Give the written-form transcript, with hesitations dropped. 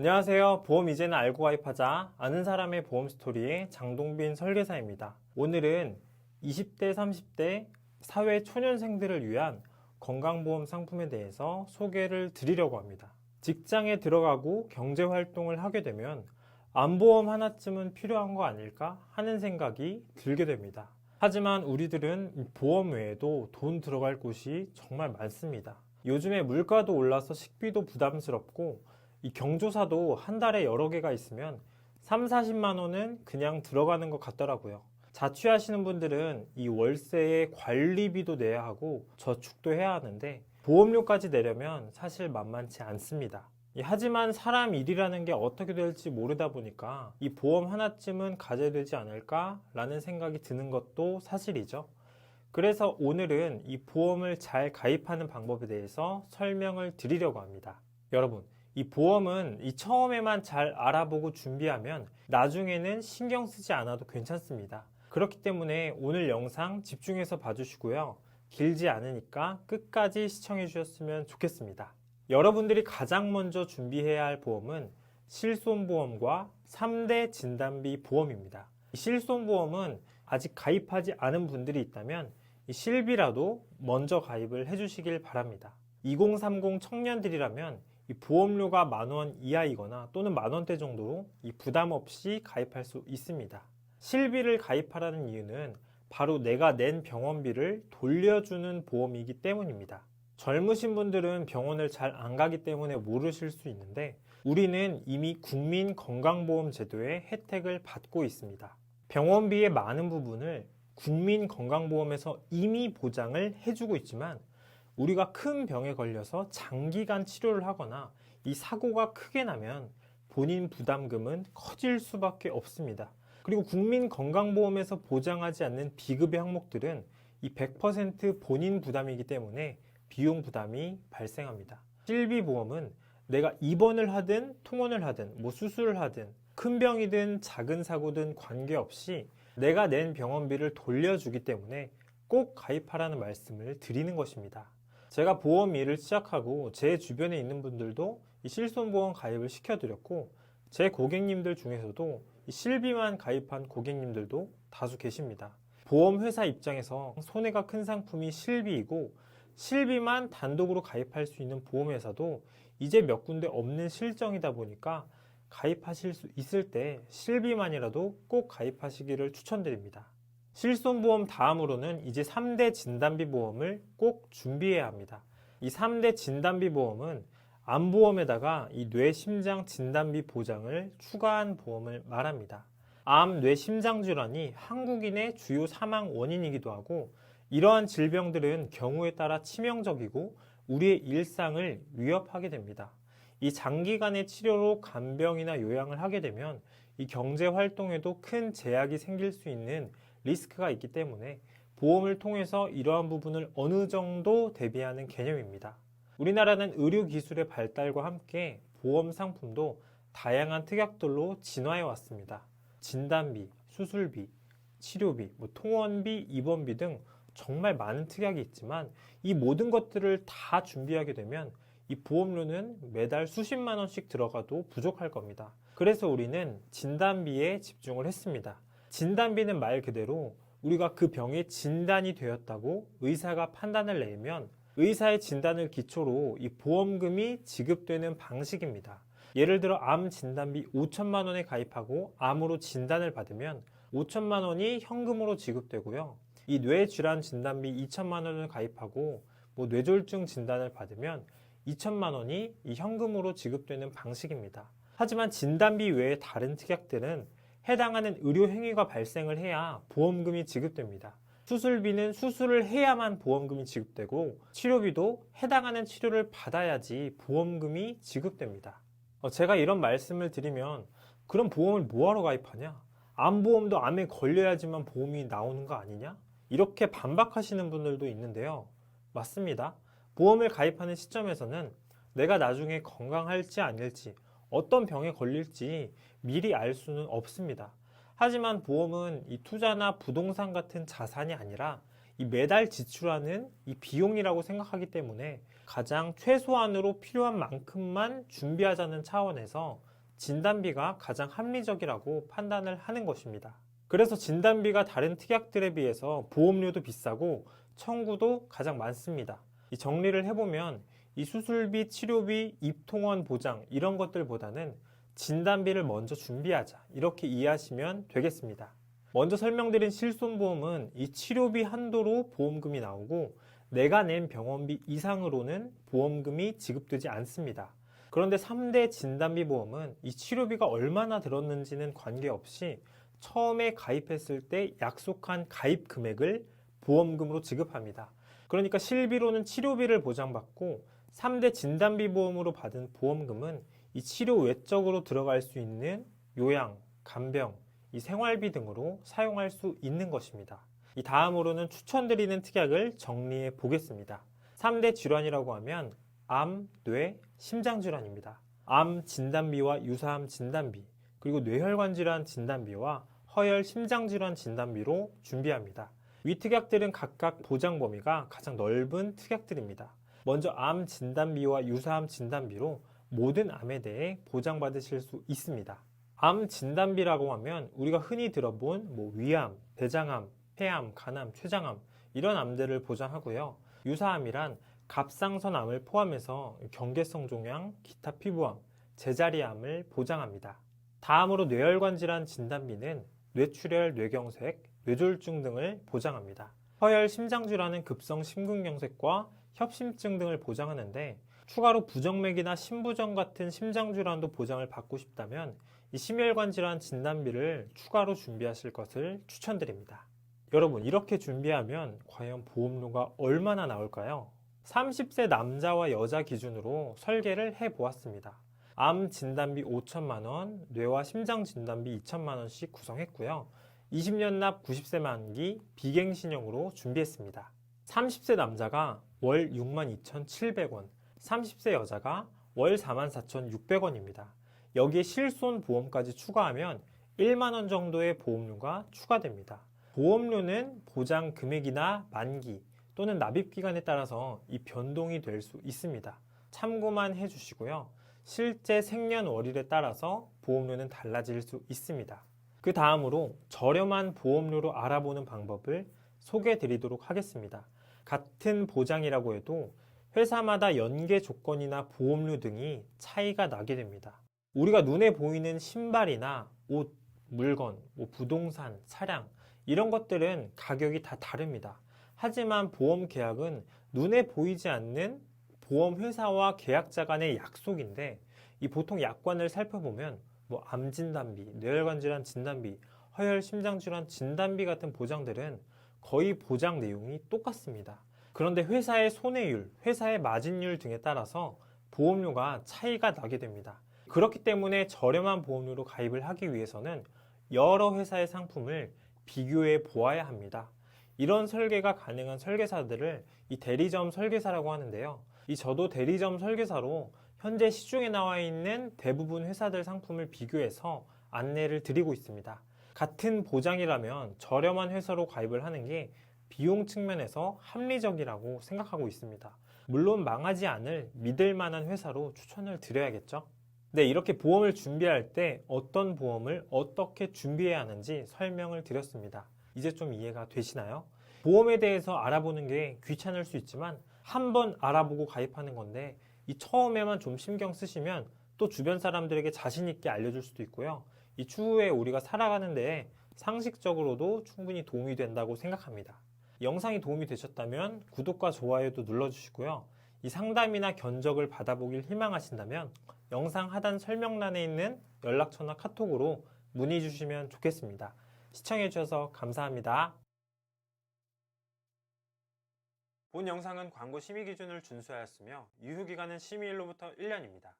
안녕하세요. 보험 이제는 알고 가입하자. 아는 사람의 보험 스토리의 장동빈 설계사입니다. 오늘은 20대, 30대 사회 초년생들을 위한 건강보험 상품에 대해서 소개를 드리려고 합니다. 직장에 들어가고 경제활동을 하게 되면 안보험 하나쯤은 필요한 거 아닐까 하는 생각이 들게 됩니다. 하지만 우리들은 보험 외에도 돈 들어갈 곳이 정말 많습니다. 요즘에 물가도 올라서 식비도 부담스럽고 이 경조사도 한 달에 여러 개가 있으면 3, 40만 원은 그냥 들어가는 것 같더라고요. 자취하시는 분들은 이 월세에 관리비도 내야 하고 저축도 해야 하는데 보험료까지 내려면 사실 만만치 않습니다. 하지만 사람 일이라는 게 어떻게 될지 모르다 보니까 이 보험 하나쯤은 가져야 되지 않을까라는 생각이 드는 것도 사실이죠. 그래서 오늘은 이 보험을 잘 가입하는 방법에 대해서 설명을 드리려고 합니다. 여러분, 이 보험은 이 처음에만 잘 알아보고 준비하면 나중에는 신경 쓰지 않아도 괜찮습니다. 그렇기 때문에 오늘 영상 집중해서 봐주시고요. 길지 않으니까 끝까지 시청해 주셨으면 좋겠습니다. 여러분들이 가장 먼저 준비해야 할 보험은 실손보험과 3대 진단비 보험입니다. 실손보험은 아직 가입하지 않은 분들이 있다면 이 실비라도 먼저 가입을 해주시길 바랍니다. 2030 청년들이라면 이 보험료가 10,000원 이하이거나 또는 10,000원대 정도로 이 부담 없이 가입할 수 있습니다. 실비를 가입하라는 이유는 바로 내가 낸 병원비를 돌려주는 보험이기 때문입니다. 젊으신 분들은 병원을 잘 안 가기 때문에 모르실 수 있는데 우리는 이미 국민건강보험 제도의 혜택을 받고 있습니다. 병원비의 많은 부분을 국민건강보험에서 이미 보장을 해주고 있지만 우리가 큰 병에 걸려서 장기간 치료를 하거나 이 사고가 크게 나면 본인 부담금은 커질 수밖에 없습니다. 그리고 국민건강보험에서 보장하지 않는 비급여 항목들은 이 100% 본인 부담이기 때문에 비용 부담이 발생합니다. 실비보험은 내가 입원을 하든 통원을 하든 수술을 하든 큰 병이든 작은 사고든 관계없이 내가 낸 병원비를 돌려주기 때문에 꼭 가입하라는 말씀을 드리는 것입니다. 제가 보험 일을 시작하고 제 주변에 있는 분들도 이 실손보험 가입을 시켜드렸고 제 고객님들 중에서도 이 실비만 가입한 고객님들도 다수 계십니다. 보험회사 입장에서 손해가 큰 상품이 실비이고 실비만 단독으로 가입할 수 있는 보험회사도 이제 몇 군데 없는 실정이다 보니까 가입하실 수 있을 때 실비만이라도 꼭 가입하시기를 추천드립니다. 실손보험 다음으로는 이제 3대 진단비 보험을 꼭 준비해야 합니다. 이 3대 진단비 보험은 암보험에다가 이 뇌, 심장 진단비 보장을 추가한 보험을 말합니다. 암, 뇌, 심장 질환이 한국인의 주요 사망 원인이기도 하고 이러한 질병들은 경우에 따라 치명적이고 우리의 일상을 위협하게 됩니다. 이 장기간의 치료로 간병이나 요양을 하게 되면 이 경제 활동에도 큰 제약이 생길 수 있는 리스크가 있기 때문에 보험을 통해서 이러한 부분을 어느 정도 대비하는 개념입니다. 우리나라는 의료기술의 발달과 함께 보험 상품도 다양한 특약들로 진화해 왔습니다. 진단비, 수술비, 치료비, 통원비, 입원비 등 정말 많은 특약이 있지만 이 모든 것들을 다 준비하게 되면 이 보험료는 매달 수십만 원씩 들어가도 부족할 겁니다. 그래서 우리는 진단비에 집중을 했습니다. 진단비는 말 그대로 우리가 그 병에 진단이 되었다고 의사가 판단을 내면 의사의 진단을 기초로 이 보험금이 지급되는 방식입니다. 예를 들어 암 진단비 5천만 원에 가입하고 암으로 진단을 받으면 5천만 원이 현금으로 지급되고요. 이 뇌질환 진단비 2천만 원을 가입하고 뇌졸중 진단을 받으면 2천만 원이 이 현금으로 지급되는 방식입니다. 하지만 진단비 외에 다른 특약들은 해당하는 의료 행위가 발생을 해야 보험금이 지급됩니다. 수술비는 수술을 해야만 보험금이 지급되고 치료비도 해당하는 치료를 받아야지 보험금이 지급됩니다. 제가 이런 말씀을 드리면 그럼 보험을 뭐하러 가입하냐? 암보험도 암에 걸려야지만 보험이 나오는 거 아니냐? 이렇게 반박하시는 분들도 있는데요. 맞습니다. 보험을 가입하는 시점에서는 내가 나중에 건강할지 아닐지 어떤 병에 걸릴지 미리 알 수는 없습니다. 하지만 보험은 이 투자나 부동산 같은 자산이 아니라 이 매달 지출하는 이 비용이라고 생각하기 때문에 가장 최소한으로 필요한 만큼만 준비하자는 차원에서 진단비가 가장 합리적이라고 판단을 하는 것입니다. 그래서 진단비가 다른 특약들에 비해서 보험료도 비싸고 청구도 가장 많습니다. 이 정리를 해보면 이 수술비, 치료비, 입통원 보장 이런 것들보다는 진단비를 먼저 준비하자 이렇게 이해하시면 되겠습니다. 먼저 설명드린 실손보험은 이 치료비 한도로 보험금이 나오고 내가 낸 병원비 이상으로는 보험금이 지급되지 않습니다. 그런데 3대 진단비 보험은 이 치료비가 얼마나 들었는지는 관계없이 처음에 가입했을 때 약속한 가입 금액을 보험금으로 지급합니다. 그러니까 실비로는 치료비를 보장받고 3대 진단비 보험으로 받은 보험금은 이 치료 외적으로 들어갈 수 있는 요양, 간병, 이 생활비 등으로 사용할 수 있는 것입니다. 이 다음으로는 추천드리는 특약을 정리해 보겠습니다. 3대 질환이라고 하면 암, 뇌, 심장질환입니다. 암 진단비와 유사암 진단비, 그리고 뇌혈관 질환 진단비와 허혈 심장질환 진단비로 준비합니다. 위 특약들은 각각 보장 범위가 가장 넓은 특약들입니다. 먼저 암 진단비와 유사암 진단비로 모든 암에 대해 보장받으실 수 있습니다. 암 진단비라고 하면 우리가 흔히 들어본 위암, 대장암, 폐암, 간암, 췌장암 이런 암들을 보장하고요. 유사암이란 갑상선암을 포함해서 경계성 종양, 기타 피부암, 제자리암을 보장합니다. 다음으로 뇌혈관 질환 진단비는 뇌출혈, 뇌경색, 뇌졸중 등을 보장합니다. 허혈 심장질환은 급성 심근경색과 협심증 등을 보장하는데 추가로 부정맥이나 심부정 같은 심장질환도 보장을 받고 싶다면 이 심혈관 질환 진단비를 추가로 준비하실 것을 추천드립니다. 여러분, 이렇게 준비하면 과연 보험료가 얼마나 나올까요? 30세 남자와 여자 기준으로 설계를 해보았습니다. 암 진단비 5천만 원, 뇌와 심장 진단비 2천만 원씩 구성했고요. 20년 납 90세 만기 비갱신형으로 준비했습니다. 30세 남자가 월 62,700원, 30세 여자가 월 44,600원입니다. 여기에 실손보험까지 추가하면 1만 원 정도의 보험료가 추가됩니다. 보험료는 보장 금액이나 만기 또는 납입기간에 따라서 이 변동이 될 수 있습니다. 참고만 해주시고요. 실제 생년월일에 따라서 보험료는 달라질 수 있습니다. 그 다음으로 저렴한 보험료로 알아보는 방법을 소개해 드리도록 하겠습니다. 같은 보장이라고 해도 회사마다 연계 조건이나 보험료 등이 차이가 나게 됩니다. 우리가 눈에 보이는 신발이나 옷, 물건, 부동산, 차량 이런 것들은 가격이 다 다릅니다. 하지만 보험 계약은 눈에 보이지 않는 보험회사와 계약자 간의 약속인데 이 보통 약관을 살펴보면 암 진단비, 뇌혈관 질환 진단비, 허혈 심장 질환 진단비 같은 보장들은 거의 보장 내용이 똑같습니다. 그런데 회사의 손해율, 회사의 마진율 등에 따라서 보험료가 차이가 나게 됩니다. 그렇기 때문에 저렴한 보험료로 가입을 하기 위해서는 여러 회사의 상품을 비교해 보아야 합니다. 이런 설계가 가능한 설계사들을 이 대리점 설계사라고 하는데요. 저도 대리점 설계사로 현재 시중에 나와 있는 대부분 회사들 상품을 비교해서 안내를 드리고 있습니다. 같은 보장이라면 저렴한 회사로 가입을 하는 게 비용 측면에서 합리적이라고 생각하고 있습니다. 물론 망하지 않을 믿을 만한 회사로 추천을 드려야겠죠. 네, 이렇게 보험을 준비할 때 어떤 보험을 어떻게 준비해야 하는지 설명을 드렸습니다. 이제 좀 이해가 되시나요? 보험에 대해서 알아보는 게 귀찮을 수 있지만 한번 알아보고 가입하는 건데 이 처음에만 좀 신경 쓰시면 또 주변 사람들에게 자신 있게 알려줄 수도 있고요. 이 추후에 우리가 살아가는 데에 상식적으로도 충분히 도움이 된다고 생각합니다. 영상이 도움이 되셨다면 구독과 좋아요도 눌러주시고요. 이 상담이나 견적을 받아보길 희망하신다면 영상 하단 설명란에 있는 연락처나 카톡으로 문의 주시면 좋겠습니다. 시청해주셔서 감사합니다. 본 영상은 광고 심의 기준을 준수하였으며 유효기간은 심의일로부터 1년입니다.